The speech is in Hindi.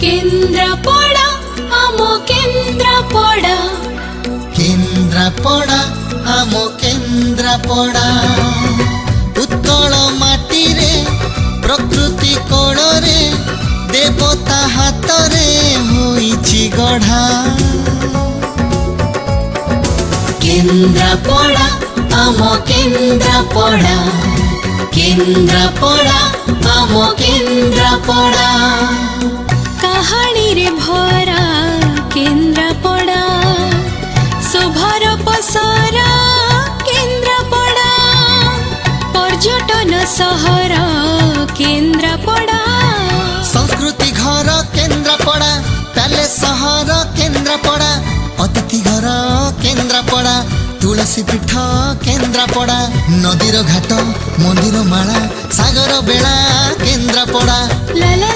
केन्द्रापड़ा आमो केन्द्रापड़ा केन्द्रापड़ा आमो केन्द्रापड़ा उत्कल माटी रे प्रकृति कोल रे देवता हाथ रे होइछि गढ़ा केन्द्रापड़ा आमो केन्द्रापड़ा केन्द्रापड़ा आमो केन्द्रापड़ा कहानी रे भरा केन्द्रापड़ा शोभार पसरा केन्द्रापड़ा पर्यटन सहर केन्द्रापड़ा संस्कृति घर केन्द्रापड़ा पैलेस सहर केन्द्रापड़ा अतिथि घर केन्द्रापड़ा तुलसी पीठ केन्द्रापड़ा नदीर घाट मंदिर माला सागर बेला केन्द्रापड़ा।